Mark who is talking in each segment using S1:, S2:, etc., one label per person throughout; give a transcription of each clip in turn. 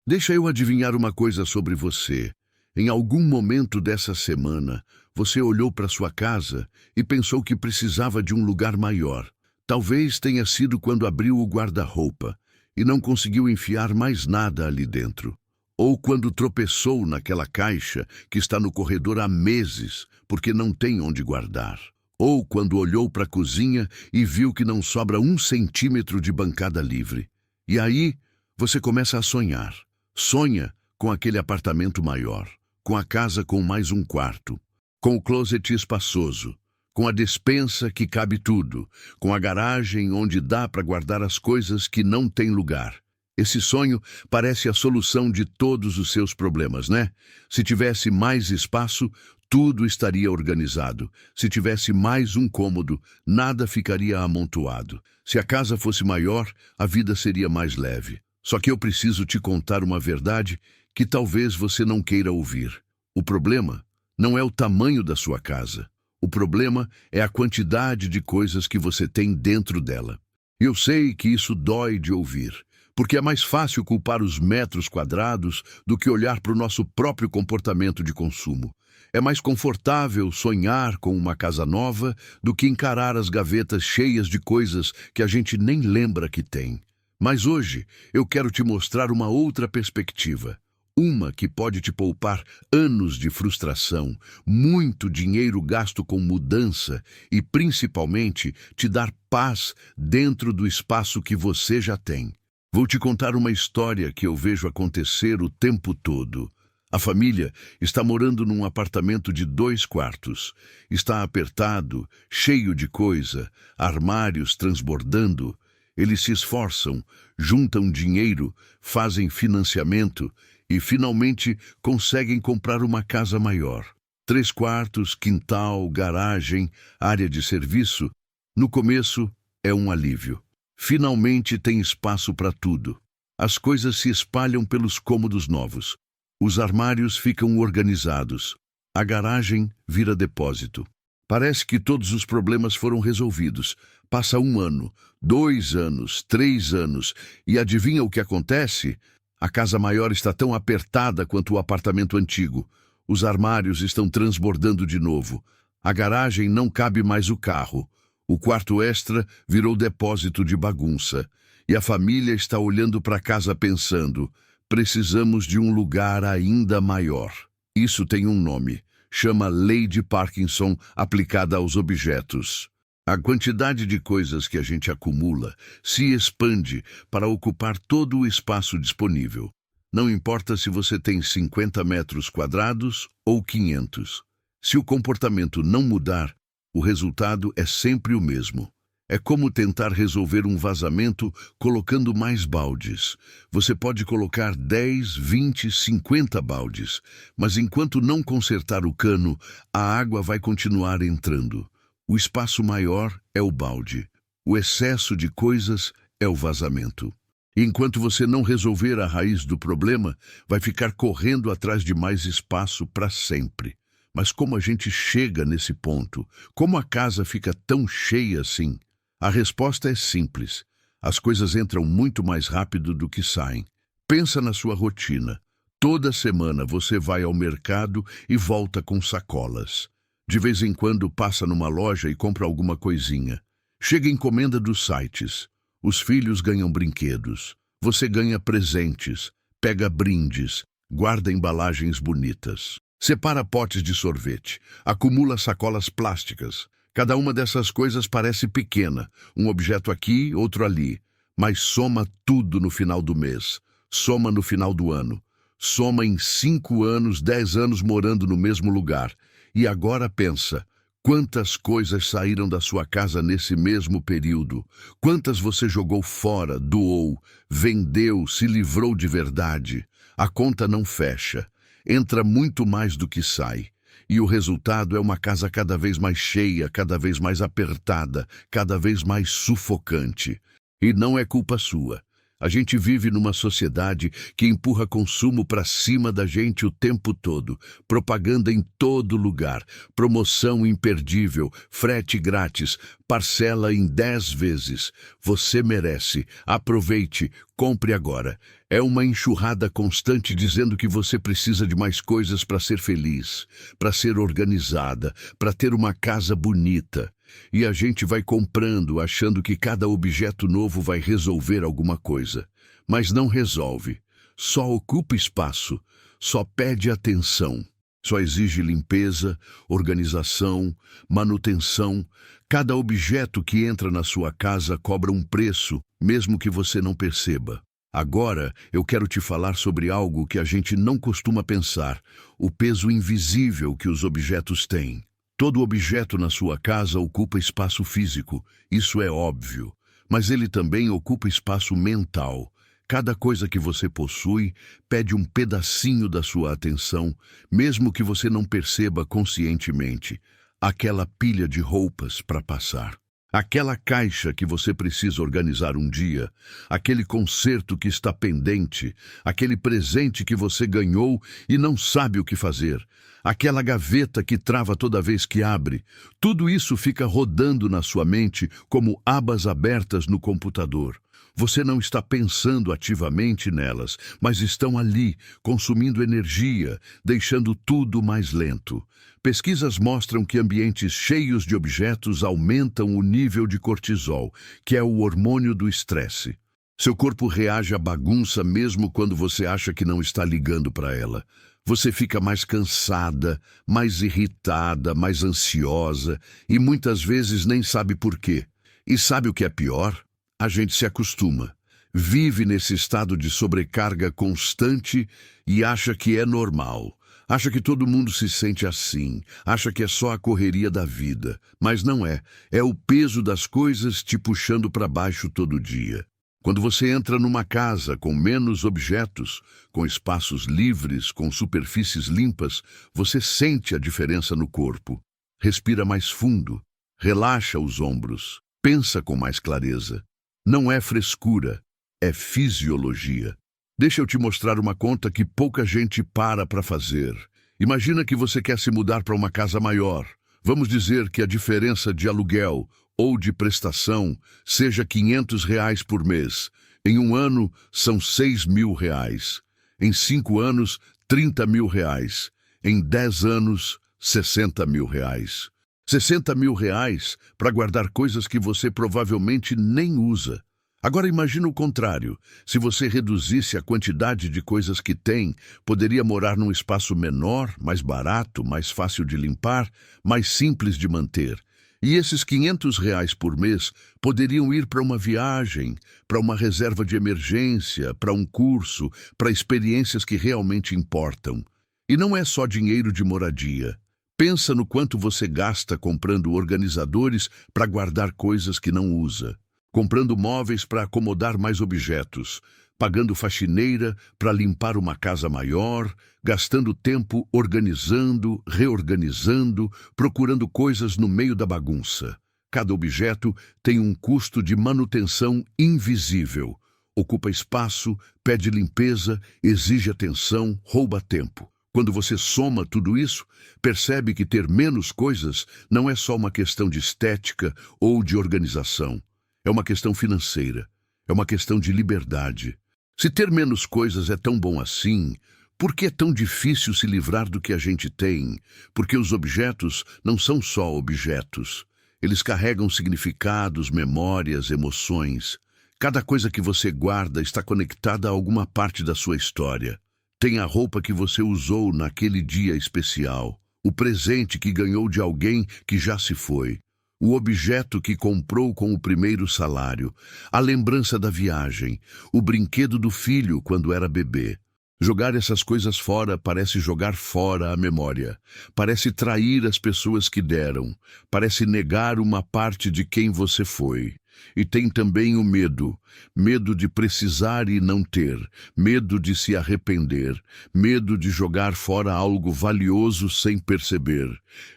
S1: Deixa eu adivinhar uma coisa sobre você. Em algum momento dessa semana, você olhou para sua casa e pensou que precisava de um lugar maior. Talvez tenha sido quando abriu o guarda-roupa e não conseguiu enfiar mais nada ali dentro. Ou quando tropeçou naquela caixa que está no corredor há meses, porque não tem onde guardar. Ou quando olhou para a cozinha e viu que não sobra 1 centímetro de bancada livre. E aí, você começa a sonhar. Sonha com aquele apartamento maior, com a casa com mais um quarto, com o closet espaçoso, com a despensa que cabe tudo, com a garagem onde dá para guardar as coisas que não tem lugar. Esse sonho parece a solução de todos os seus problemas, né? Se tivesse mais espaço, tudo estaria organizado. Se tivesse mais um cômodo, nada ficaria amontoado. Se a casa fosse maior, a vida seria mais leve. Só que eu preciso te contar uma verdade que talvez você não queira ouvir. O problema não é o tamanho da sua casa. O problema é a quantidade de coisas que você tem dentro dela. Eu sei que isso dói de ouvir, porque é mais fácil culpar os metros quadrados do que olhar para o nosso próprio comportamento de consumo. É mais confortável sonhar com uma casa nova do que encarar as gavetas cheias de coisas que a gente nem lembra que tem. Mas hoje eu quero te mostrar uma outra perspectiva. Uma que pode te poupar anos de frustração, muito dinheiro gasto com mudança e, principalmente, te dar paz dentro do espaço que você já tem. Vou te contar uma história que eu vejo acontecer o tempo todo. A família está morando num apartamento de 2 quartos. Está apertado, cheio de coisa, armários transbordando. Eles se esforçam, juntam dinheiro, fazem financiamento e finalmente conseguem comprar uma casa maior. 3 quartos, quintal, garagem, área de serviço. No começo é um alívio. Finalmente tem espaço para tudo. As coisas se espalham pelos cômodos novos. Os armários ficam organizados. A garagem vira depósito. Parece que todos os problemas foram resolvidos. Passa 1 ano, 2 anos, 3 anos, e adivinha o que acontece? A casa maior está tão apertada quanto o apartamento antigo. Os armários estão transbordando de novo. A garagem não cabe mais o carro. O quarto extra virou depósito de bagunça. E a família está olhando para a casa pensando: precisamos de um lugar ainda maior. Isso tem um nome. Chama Lei de Parkinson aplicada aos objetos. A quantidade de coisas que a gente acumula se expande para ocupar todo o espaço disponível. Não importa se você tem 50 metros quadrados ou 500. Se o comportamento não mudar, o resultado é sempre o mesmo. É como tentar resolver um vazamento colocando mais baldes. Você pode colocar 10, 20, 50 baldes, mas enquanto não consertar o cano, a água vai continuar entrando. O espaço maior é o balde. O excesso de coisas é o vazamento. E enquanto você não resolver a raiz do problema, vai ficar correndo atrás de mais espaço para sempre. Mas como a gente chega nesse ponto? Como a casa fica tão cheia assim? A resposta é simples. As coisas entram muito mais rápido do que saem. Pensa na sua rotina. Toda semana você vai ao mercado e volta com sacolas. De vez em quando passa numa loja e compra alguma coisinha. Chega encomenda dos sites. Os filhos ganham brinquedos. Você ganha presentes, pega brindes, guarda embalagens bonitas. Separa potes de sorvete, acumula sacolas plásticas. Cada uma dessas coisas parece pequena, um objeto aqui, outro ali, mas soma tudo no final do mês, soma no final do ano, soma em 5 anos, 10 anos morando no mesmo lugar. E agora pensa, quantas coisas saíram da sua casa nesse mesmo período? Quantas você jogou fora, doou, vendeu, se livrou de verdade? A conta não fecha, entra muito mais do que sai. E o resultado é uma casa cada vez mais cheia, cada vez mais apertada, cada vez mais sufocante. E não é culpa sua. A gente vive numa sociedade que empurra consumo para cima da gente o tempo todo. Propaganda em todo lugar, promoção imperdível, frete grátis, parcela em 10 vezes. Você merece. Aproveite, compre agora. É uma enxurrada constante dizendo que você precisa de mais coisas para ser feliz, para ser organizada, para ter uma casa bonita. E a gente vai comprando, achando que cada objeto novo vai resolver alguma coisa. Mas não resolve. Só ocupa espaço, só pede atenção. Só exige limpeza, organização, manutenção. Cada objeto que entra na sua casa cobra um preço, mesmo que você não perceba. Agora, eu quero te falar sobre algo que a gente não costuma pensar, o peso invisível que os objetos têm. Todo objeto na sua casa ocupa espaço físico, isso é óbvio, mas ele também ocupa espaço mental. Cada coisa que você possui pede um pedacinho da sua atenção, mesmo que você não perceba conscientemente. Aquela pilha de roupas para passar. Aquela caixa que você precisa organizar um dia, aquele concerto que está pendente, aquele presente que você ganhou e não sabe o que fazer, aquela gaveta que trava toda vez que abre, tudo isso fica rodando na sua mente como abas abertas no computador. Você não está pensando ativamente nelas, mas estão ali, consumindo energia, deixando tudo mais lento. Pesquisas mostram que ambientes cheios de objetos aumentam o nível de cortisol, que é o hormônio do estresse. Seu corpo reage à bagunça mesmo quando você acha que não está ligando para ela. Você fica mais cansada, mais irritada, mais ansiosa e muitas vezes nem sabe por quê. E sabe o que é pior? A gente se acostuma, vive nesse estado de sobrecarga constante e acha que é normal. Acha que todo mundo se sente assim, acha que é só a correria da vida. Mas não é, é o peso das coisas te puxando para baixo todo dia. Quando você entra numa casa com menos objetos, com espaços livres, com superfícies limpas, você sente a diferença no corpo. Respira mais fundo, relaxa os ombros, pensa com mais clareza. Não é frescura, é fisiologia. Deixa eu te mostrar uma conta que pouca gente para fazer. Imagina que você quer se mudar para uma casa maior. Vamos dizer que a diferença de aluguel ou de prestação seja R$ 500 por mês. Em um ano, são R$ 6.000. Em 5 anos, R$ 30.000. Em 10 anos, R$ 60.000. R$ 60.000 para guardar coisas que você provavelmente nem usa. Agora imagina o contrário. Se você reduzisse a quantidade de coisas que tem, poderia morar num espaço menor, mais barato, mais fácil de limpar, mais simples de manter. E esses R$ 500 por mês poderiam ir para uma viagem, para uma reserva de emergência, para um curso, para experiências que realmente importam. E não é só dinheiro de moradia. Pensa no quanto você gasta comprando organizadores para guardar coisas que não usa, comprando móveis para acomodar mais objetos, pagando faxineira para limpar uma casa maior, gastando tempo organizando, reorganizando, procurando coisas no meio da bagunça. Cada objeto tem um custo de manutenção invisível. Ocupa espaço, pede limpeza, exige atenção, rouba tempo. Quando você soma tudo isso, percebe que ter menos coisas não é só uma questão de estética ou de organização. É uma questão financeira, é uma questão de liberdade. Se ter menos coisas é tão bom assim, por que é tão difícil se livrar do que a gente tem? Porque os objetos não são só objetos. Eles carregam significados, memórias, emoções. Cada coisa que você guarda está conectada a alguma parte da sua história. Tem a roupa que você usou naquele dia especial, o presente que ganhou de alguém que já se foi, o objeto que comprou com o primeiro salário, a lembrança da viagem, o brinquedo do filho quando era bebê. Jogar essas coisas fora parece jogar fora a memória, parece trair as pessoas que deram, parece negar uma parte de quem você foi. E tem também o medo, medo de precisar e não ter, medo de se arrepender, medo de jogar fora algo valioso sem perceber.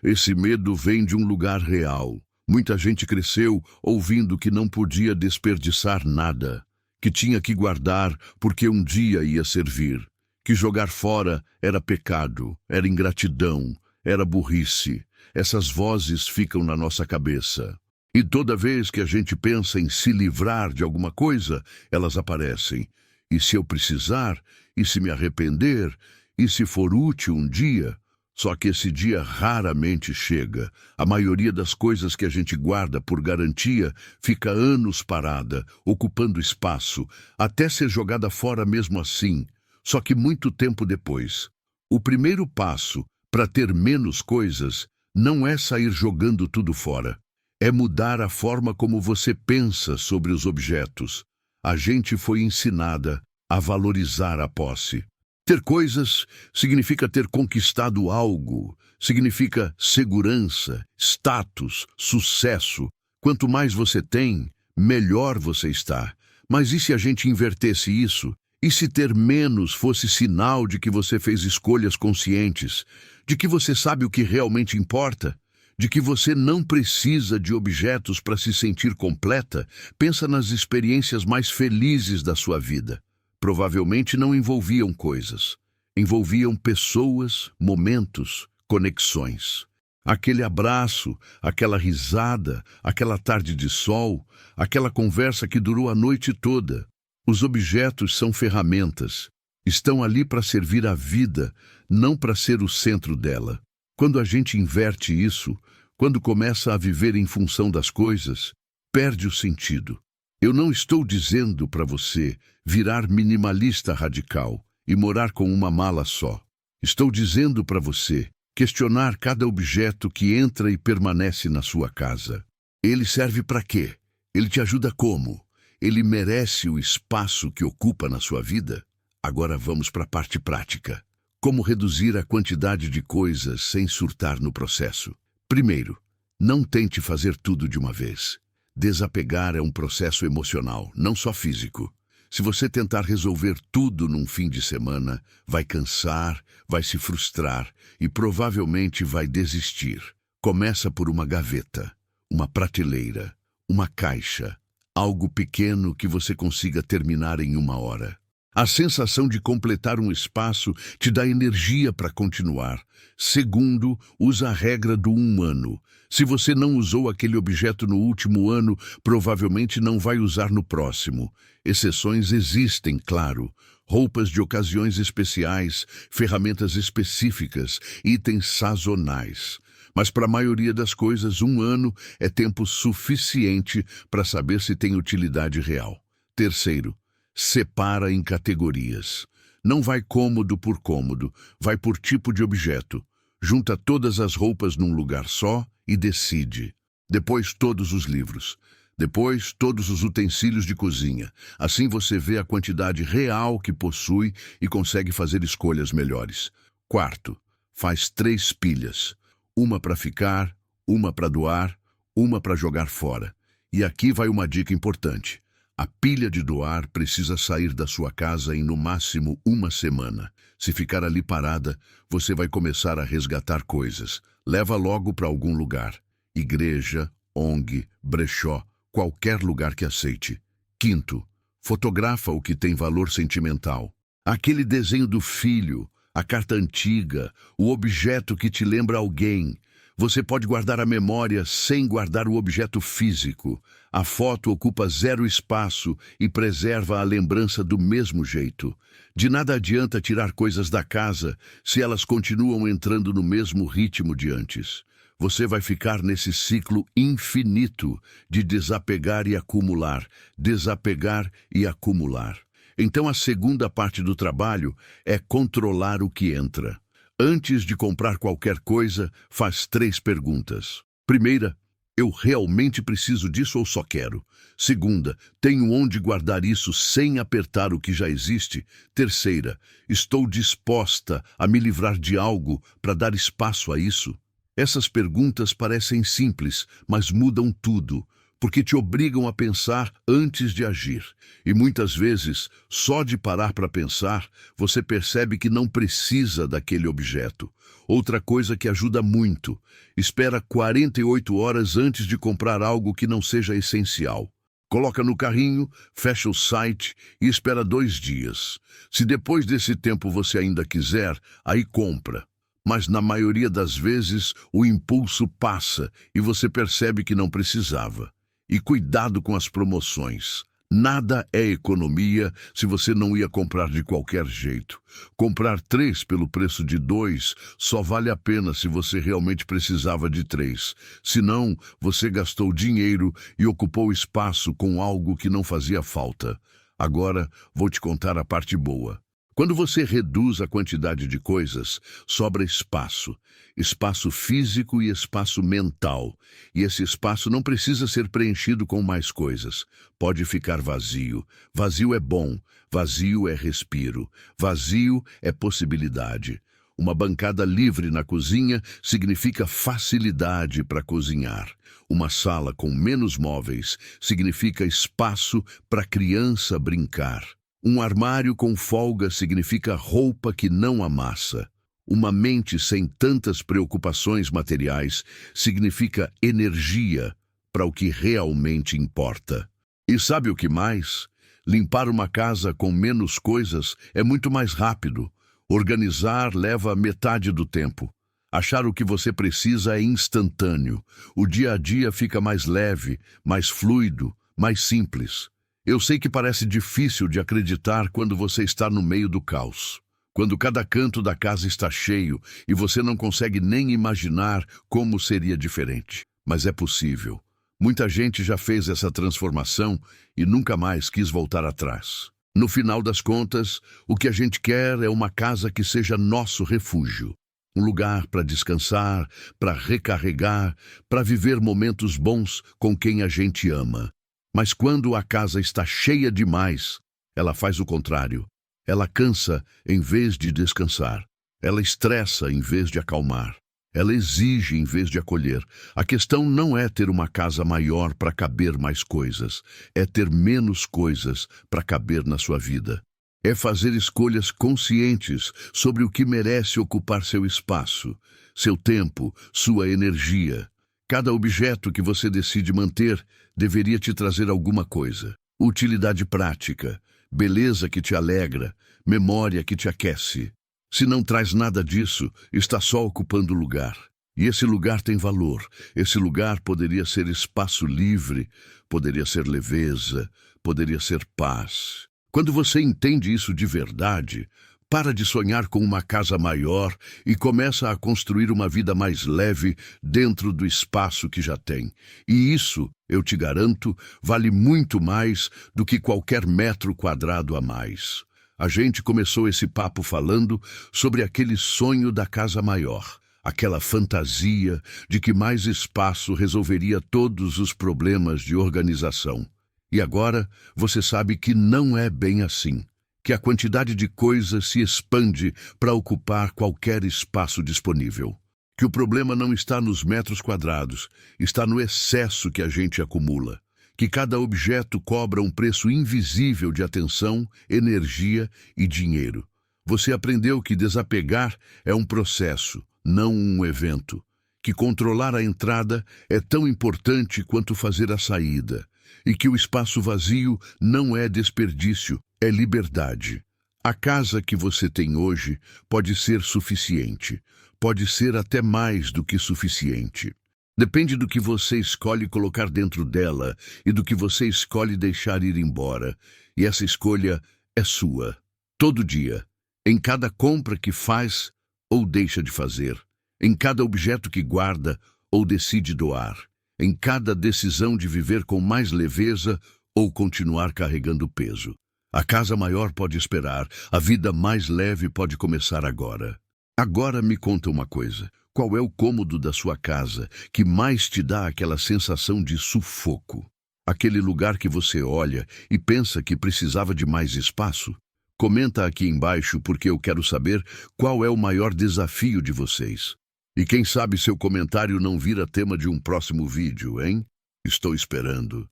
S1: Esse medo vem de um lugar real. Muita gente cresceu ouvindo que não podia desperdiçar nada, que tinha que guardar porque um dia ia servir, que jogar fora era pecado, era ingratidão, era burrice. Essas vozes ficam na nossa cabeça. E toda vez que a gente pensa em se livrar de alguma coisa, elas aparecem. E se eu precisar? E se me arrepender? E se for útil um dia? Só que esse dia raramente chega. A maioria das coisas que a gente guarda por garantia fica anos parada, ocupando espaço, até ser jogada fora mesmo assim. Só que muito tempo depois. O primeiro passo para ter menos coisas não é sair jogando tudo fora. É mudar a forma como você pensa sobre os objetos. A gente foi ensinada a valorizar a posse. Ter coisas significa ter conquistado algo, significa segurança, status, sucesso. Quanto mais você tem, melhor você está. Mas e se a gente invertesse isso? E se ter menos fosse sinal de que você fez escolhas conscientes, de que você sabe o que realmente importa, de que você não precisa de objetos para se sentir completa? Pensa nas experiências mais felizes da sua vida. Provavelmente não envolviam coisas. Envolviam pessoas, momentos, conexões. Aquele abraço, aquela risada, aquela tarde de sol, aquela conversa que durou a noite toda. Os objetos são ferramentas. Estão ali para servir a vida, não para ser o centro dela. Quando a gente inverte isso, quando começa a viver em função das coisas, perde o sentido. Eu não estou dizendo para você virar minimalista radical e morar com uma mala só. Estou dizendo para você questionar cada objeto que entra e permanece na sua casa. Ele serve para quê? Ele te ajuda como? Ele merece o espaço que ocupa na sua vida? Agora vamos para a parte prática. Como reduzir a quantidade de coisas sem surtar no processo? Primeiro, não tente fazer tudo de uma vez. Desapegar é um processo emocional, não só físico. Se você tentar resolver tudo num fim de semana, vai cansar, vai se frustrar e provavelmente vai desistir. Começa por uma gaveta, uma prateleira, uma caixa, algo pequeno que você consiga terminar em 1 hora. A sensação de completar um espaço te dá energia para continuar. Segundo, usa a regra do 1 ano. Se você não usou aquele objeto no último ano, provavelmente não vai usar no próximo. Exceções existem, claro. Roupas de ocasiões especiais, ferramentas específicas, itens sazonais. Mas para a maioria das coisas, 1 ano é tempo suficiente para saber se tem utilidade real. Terceiro, separa em categorias. Não vai cômodo por cômodo, vai por tipo de objeto. Junta todas as roupas num lugar só e decide. Depois todos os livros. Depois todos os utensílios de cozinha. Assim você vê a quantidade real que possui e consegue fazer escolhas melhores. Quarto, faz 3 pilhas. Uma para ficar, uma para doar, uma para jogar fora. E aqui vai uma dica importante. A pilha de doar precisa sair da sua casa em no máximo 1 semana. Se ficar ali parada, você vai começar a resgatar coisas. Leva logo para algum lugar. Igreja, ONG, brechó, qualquer lugar que aceite. Quinto, fotografa o que tem valor sentimental. Aquele desenho do filho, a carta antiga, o objeto que te lembra alguém. Você pode guardar a memória sem guardar o objeto físico. A foto ocupa 0 espaço e preserva a lembrança do mesmo jeito. De nada adianta tirar coisas da casa se elas continuam entrando no mesmo ritmo de antes. Você vai ficar nesse ciclo infinito de desapegar e acumular, desapegar e acumular. Então a segunda parte do trabalho é controlar o que entra. Antes de comprar qualquer coisa, faz 3 perguntas. Primeira, eu realmente preciso disso ou só quero? Segunda, tenho onde guardar isso sem apertar o que já existe? Terceira, estou disposta a me livrar de algo para dar espaço a isso? Essas perguntas parecem simples, mas mudam tudo, porque te obrigam a pensar antes de agir. E muitas vezes, só de parar para pensar, você percebe que não precisa daquele objeto. Outra coisa que ajuda muito, espera 48 horas antes de comprar algo que não seja essencial. Coloca no carrinho, fecha o site e espera 2 dias. Se depois desse tempo você ainda quiser, aí compra. Mas na maioria das vezes, o impulso passa e você percebe que não precisava. E cuidado com as promoções. Nada é economia se você não ia comprar de qualquer jeito. Comprar 3 pelo preço de 2 só vale a pena se você realmente precisava de 3. Senão, você gastou dinheiro e ocupou espaço com algo que não fazia falta. Agora, vou te contar a parte boa. Quando você reduz a quantidade de coisas, sobra espaço. Espaço físico e espaço mental. E esse espaço não precisa ser preenchido com mais coisas. Pode ficar vazio. Vazio é bom. Vazio é respiro. Vazio é possibilidade. Uma bancada livre na cozinha significa facilidade para cozinhar. Uma sala com menos móveis significa espaço para a criança brincar. Um armário com folga significa roupa que não amassa. Uma mente sem tantas preocupações materiais significa energia para o que realmente importa. E sabe o que mais? Limpar uma casa com menos coisas é muito mais rápido. Organizar leva metade do tempo. Achar o que você precisa é instantâneo. O dia a dia fica mais leve, mais fluido, mais simples. Eu sei que parece difícil de acreditar quando você está no meio do caos. Quando cada canto da casa está cheio e você não consegue nem imaginar como seria diferente. Mas é possível. Muita gente já fez essa transformação e nunca mais quis voltar atrás. No final das contas, o que a gente quer é uma casa que seja nosso refúgio. Um lugar para descansar, para recarregar, para viver momentos bons com quem a gente ama. Mas quando a casa está cheia demais, ela faz o contrário. Ela cansa em vez de descansar. Ela estressa em vez de acalmar. Ela exige em vez de acolher. A questão não é ter uma casa maior para caber mais coisas. É ter menos coisas para caber na sua vida. É fazer escolhas conscientes sobre o que merece ocupar seu espaço, seu tempo, sua energia. Cada objeto que você decide manter deveria te trazer alguma coisa. Utilidade prática, beleza que te alegra, memória que te aquece. Se não traz nada disso, está só ocupando lugar. E esse lugar tem valor. Esse lugar poderia ser espaço livre, poderia ser leveza, poderia ser paz. Quando você entende isso de verdade, para de sonhar com uma casa maior e começa a construir uma vida mais leve dentro do espaço que já tem. E isso, eu te garanto, vale muito mais do que qualquer metro quadrado a mais. A gente começou esse papo falando sobre aquele sonho da casa maior, aquela fantasia de que mais espaço resolveria todos os problemas de organização. E agora você sabe que não é bem assim. Que a quantidade de coisas se expande para ocupar qualquer espaço disponível. Que o problema não está nos metros quadrados, está no excesso que a gente acumula. Que cada objeto cobra um preço invisível de atenção, energia e dinheiro. Você aprendeu que desapegar é um processo, não um evento. Que controlar a entrada é tão importante quanto fazer a saída. E que o espaço vazio não é desperdício, é liberdade. A casa que você tem hoje pode ser suficiente, pode ser até mais do que suficiente. Depende do que você escolhe colocar dentro dela e do que você escolhe deixar ir embora. E essa escolha é sua, todo dia, em cada compra que faz ou deixa de fazer, em cada objeto que guarda ou decide doar, em cada decisão de viver com mais leveza ou continuar carregando peso. A casa maior pode esperar, a vida mais leve pode começar agora. Agora me conta uma coisa, qual é o cômodo da sua casa que mais te dá aquela sensação de sufoco? Aquele lugar que você olha e pensa que precisava de mais espaço? Comenta aqui embaixo porque eu quero saber qual é o maior desafio de vocês. E quem sabe seu comentário não vira tema de um próximo vídeo, hein? Estou esperando.